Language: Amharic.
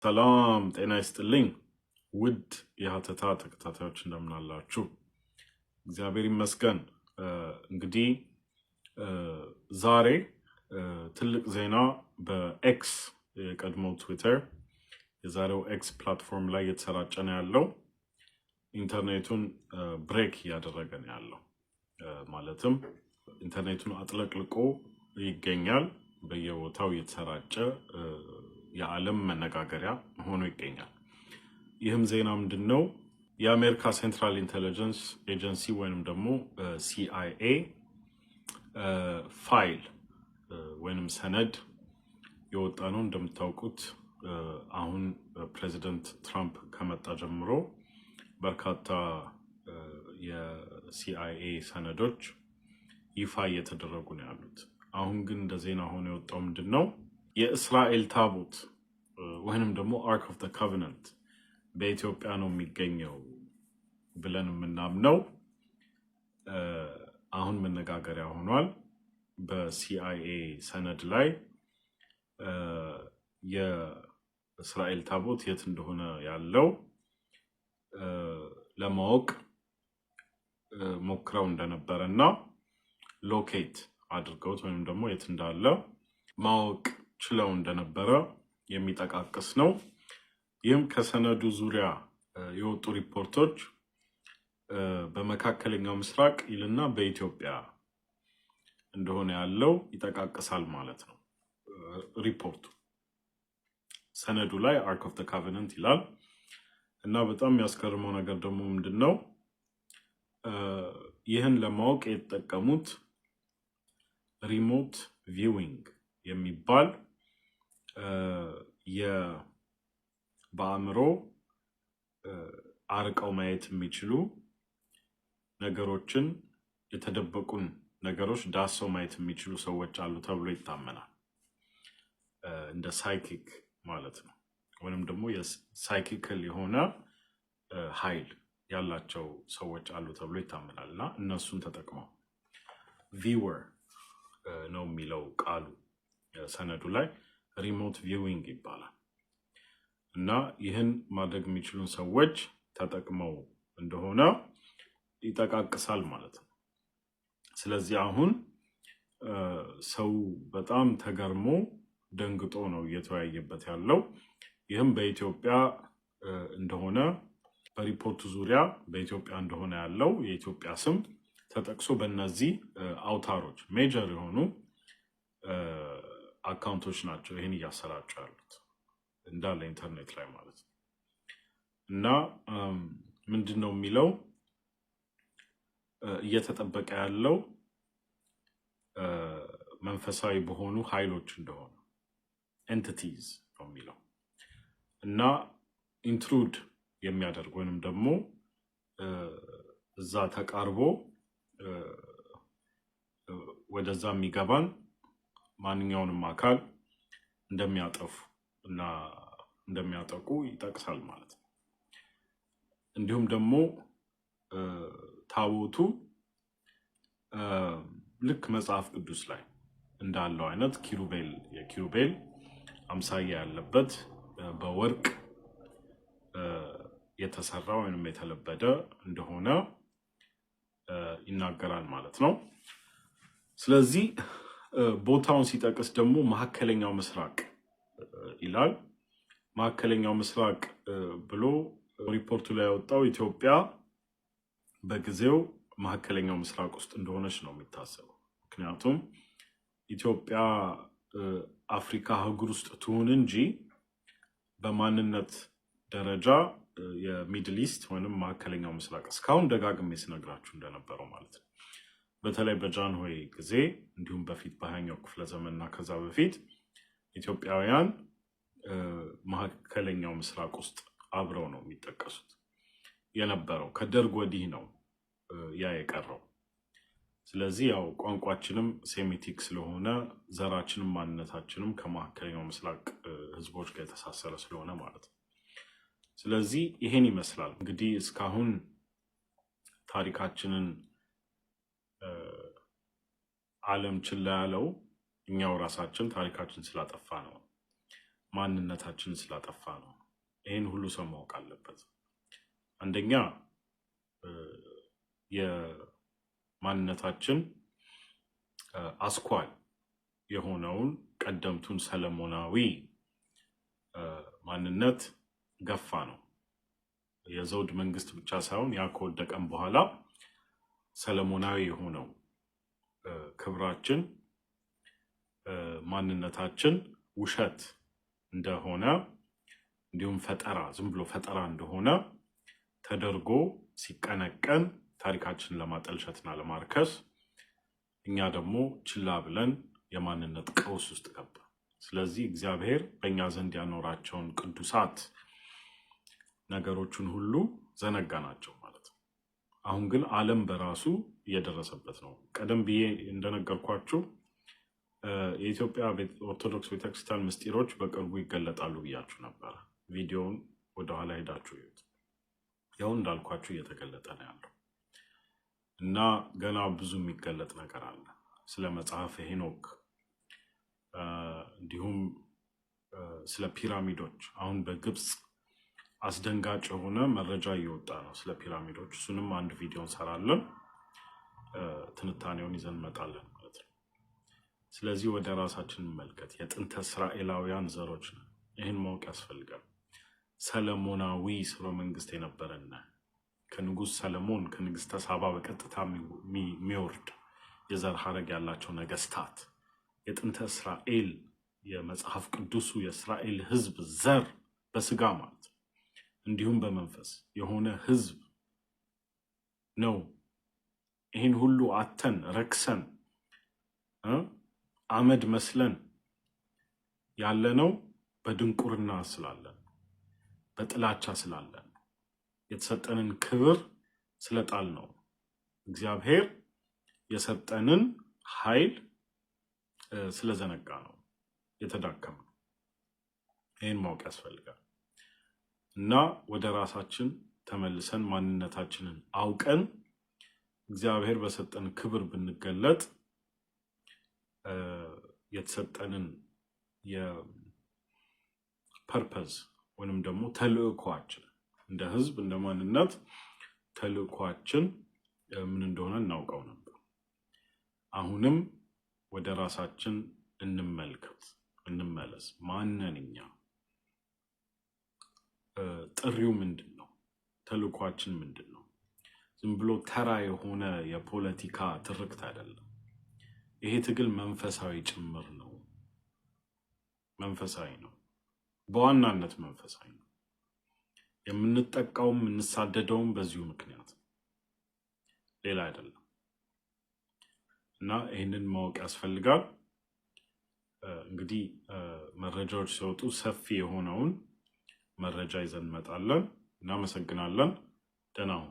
ሰላም ጤና ይስጥልኝ ውድ የሀተታ ተከታታዮች እንደምን አላችሁ? እግዚአብሔር ይመስገን። እንግዲህ ዛሬ ትልቅ ዜና በኤክስ የቀድሞው ትዊተር የዛሬው ኤክስ ፕላትፎርም ላይ የተሰራጨ ነው ያለው። ኢንተርኔቱን ብሬክ እያደረገ ነው ያለው። ማለትም ኢንተርኔቱን አጥለቅልቆ ይገኛል። በየቦታው የተሰራጨ የዓለም መነጋገሪያ ሆኖ ይገኛል። ይህም ዜና ምንድነው? የአሜሪካ ሴንትራል ኢንተለጀንስ ኤጀንሲ ወይንም ደግሞ ሲአይኤ ፋይል ወይንም ሰነድ የወጣ ነው። እንደምታውቁት አሁን ፕሬዚደንት ትራምፕ ከመጣ ጀምሮ በርካታ የሲአይኤ ሰነዶች ይፋ እየተደረጉ ነው ያሉት። አሁን ግን እንደ ዜና ሆኖ የወጣው ምንድነው? የእስራኤል ታቦት ወይንም ደግሞ አርክ ኦፍ ዘ ኮቨናንት በኢትዮጵያ ነው የሚገኘው ብለን የምናምነው አሁን መነጋገሪያ ሆኗል። በሲአይኤ ሰነድ ላይ የእስራኤል ታቦት የት እንደሆነ ያለው ለማወቅ ሞክረው እንደነበረና ሎኬት አድርገውት ወይም ደግሞ የት እንዳለ ማወቅ ችለው እንደነበረ የሚጠቃቅስ ነው። ይህም ከሰነዱ ዙሪያ የወጡ ሪፖርቶች በመካከለኛው ምስራቅ ይልና በኢትዮጵያ እንደሆነ ያለው ይጠቃቅሳል ማለት ነው። ሪፖርቱ ሰነዱ ላይ አርክ ኦፍ ዘ ኮቨናንት ይላል እና በጣም የሚያስገርመው ነገር ደግሞ ምንድነው? ይህን ለማወቅ የተጠቀሙት ሪሞት ቪዊንግ የሚባል በአእምሮ አርቀው ማየት የሚችሉ ነገሮችን የተደበቁን ነገሮች ዳሰው ማየት የሚችሉ ሰዎች አሉ ተብሎ ይታመናል። እንደ ሳይኪክ ማለት ነው። ወይንም ደግሞ የሳይኪካል የሆነ ኃይል ያላቸው ሰዎች አሉ ተብሎ ይታመናል እና እነሱን ተጠቅመው ቪወር ነው የሚለው ቃሉ ሰነዱ ላይ ሪሞት ቪዊንግ ይባላል እና ይህን ማድረግ የሚችሉን ሰዎች ተጠቅመው እንደሆነ ይጠቃቅሳል ማለት ነው። ስለዚህ አሁን ሰው በጣም ተገርሞ ደንግጦ ነው እየተወያየበት ያለው። ይህም በኢትዮጵያ እንደሆነ በሪፖርቱ ዙሪያ በኢትዮጵያ እንደሆነ ያለው የኢትዮጵያ ስም ተጠቅሶ በእነዚህ አውታሮች ሜጀር የሆኑ አካውንቶች ናቸው ይህን እያሰራጩ ያሉት እንዳለ ኢንተርኔት ላይ ማለት ነው። እና ምንድን ነው የሚለው እየተጠበቀ ያለው መንፈሳዊ በሆኑ ኃይሎች እንደሆነ ኤንቲቲዝ ነው የሚለው እና ኢንትሩድ የሚያደርግ ወይንም ደግሞ እዛ ተቃርቦ ወደዛ የሚገባን ማንኛውንም አካል እንደሚያጠፉ እና እንደሚያጠቁ ይጠቅሳል ማለት ነው። እንዲሁም ደግሞ ታቦቱ ልክ መጽሐፍ ቅዱስ ላይ እንዳለው አይነት የኪሩቤል አምሳያ ያለበት በወርቅ የተሰራ ወይንም የተለበደ እንደሆነ ይናገራል ማለት ነው። ስለዚህ ቦታውን ሲጠቅስ ደግሞ መካከለኛው ምስራቅ ይላል። መካከለኛው ምስራቅ ብሎ ሪፖርቱ ላይ ያወጣው ኢትዮጵያ በጊዜው መካከለኛው ምስራቅ ውስጥ እንደሆነች ነው የሚታሰበው። ምክንያቱም ኢትዮጵያ አፍሪካ አህጉር ውስጥ ትሁን እንጂ በማንነት ደረጃ የሚድል ኢስት ወይንም መካከለኛው ምስራቅ እስካሁን ደጋግሜ ስነግራችሁ እንደነበረው ማለት ነው። በተለይ በጃንሆይ ጊዜ እንዲሁም በፊት በ20ኛው ክፍለ ዘመንና ከዛ በፊት ኢትዮጵያውያን መካከለኛው ምስራቅ ውስጥ አብረው ነው የሚጠቀሱት የነበረው። ከደርግ ወዲህ ነው ያ የቀረው። ስለዚህ ያው ቋንቋችንም ሴሚቲክ ስለሆነ ዘራችንም ማንነታችንም ከመካከለኛው ምስራቅ ህዝቦች ጋር የተሳሰረ ስለሆነ ማለት ነው። ስለዚህ ይሄን ይመስላል እንግዲህ እስካሁን ታሪካችንን ዓለም ችላ ያለው እኛው ራሳችን ታሪካችን ስላጠፋ ነው። ማንነታችንን ስላጠፋ ነው። ይህን ሁሉ ሰው ማወቅ አለበት። አንደኛ የማንነታችን አስኳል የሆነውን ቀደምቱን ሰለሞናዊ ማንነት ገፋ ነው። የዘውድ መንግስት ብቻ ሳይሆን ያ ከወደቀም በኋላ ሰለሞናዊ የሆነው ክብራችን ማንነታችን ውሸት እንደሆነ እንዲሁም ፈጠራ ዝም ብሎ ፈጠራ እንደሆነ ተደርጎ ሲቀነቀን ታሪካችንን ለማጠልሸትና ለማርከስ እኛ ደግሞ ችላ ብለን የማንነት ቀውስ ውስጥ ገባ። ስለዚህ እግዚአብሔር በእኛ ዘንድ ያኖራቸውን ቅዱሳት ነገሮችን ሁሉ ዘነጋናቸው ማለት ነው። አሁን ግን ዓለም በራሱ እየደረሰበት ነው። ቀደም ብዬ እንደነገርኳችሁ የኢትዮጵያ ኦርቶዶክስ ቤተክርስቲያን ምስጢሮች በቅርቡ ይገለጣሉ ብያችሁ ነበር። ቪዲዮውን ወደኋላ ሄዳችሁ ይዩት። ያው እንዳልኳችሁ እየተገለጠ ነው ያለው እና ገና ብዙ የሚገለጥ ነገር አለ። ስለ መጽሐፈ ሄኖክ እንዲሁም ስለ ፒራሚዶች አሁን በግብፅ አስደንጋጭ የሆነ መረጃ እየወጣ ነው ስለ ፒራሚዶች። እሱንም አንድ ቪዲዮ እንሰራለን፣ ትንታኔውን ይዘን እንመጣለን ማለት ነው። ስለዚህ ወደ ራሳችን እንመልከት። የጥንተ እስራኤላውያን ዘሮች ነን። ይህን ማወቅ ያስፈልጋል። ሰለሞናዊ ስርወ መንግስት የነበረና ከንጉስ ሰለሞን ከንግስተ ሳባ በቀጥታ የሚወርድ የዘር ሐረግ ያላቸው ነገስታት የጥንተ እስራኤል የመጽሐፍ ቅዱሱ የእስራኤል ህዝብ ዘር በስጋ ማለት እንዲሁም በመንፈስ የሆነ ህዝብ ነው። ይህን ሁሉ አተን ረክሰን አመድ መስለን ያለነው በድንቁርና ስላለን፣ በጥላቻ ስላለን፣ የተሰጠንን ክብር ስለጣል ነው። እግዚአብሔር የሰጠንን ኃይል ስለዘነጋ ነው የተዳከመው። ይህን ማወቅ ያስፈልጋል እና ወደ ራሳችን ተመልሰን ማንነታችንን አውቀን እግዚአብሔር በሰጠን ክብር ብንገለጥ የተሰጠንን የፐርፐዝ ወይንም ደግሞ ተልእኮአችን እንደ ህዝብ እንደ ማንነት ተልእኮአችን ምን እንደሆነ እናውቀው ነበር። አሁንም ወደ ራሳችን እንመልከት፣ እንመለስ። ማንነን እኛ? ጥሪው ምንድን ነው? ተልእኮአችን ምንድን ነው? ዝም ብሎ ተራ የሆነ የፖለቲካ ትርክት አይደለም። ይሄ ትግል መንፈሳዊ ጭምር ነው። መንፈሳዊ ነው፣ በዋናነት መንፈሳዊ ነው። የምንጠቃውም የምንሳደደውም በዚሁ ምክንያት ሌላ አይደለም እና ይህንን ማወቅ ያስፈልጋል። እንግዲህ መረጃዎች ሲወጡ ሰፊ የሆነውን መረጃ ይዘን እንመጣለን። እናመሰግናለን። ደህና ሁኑ።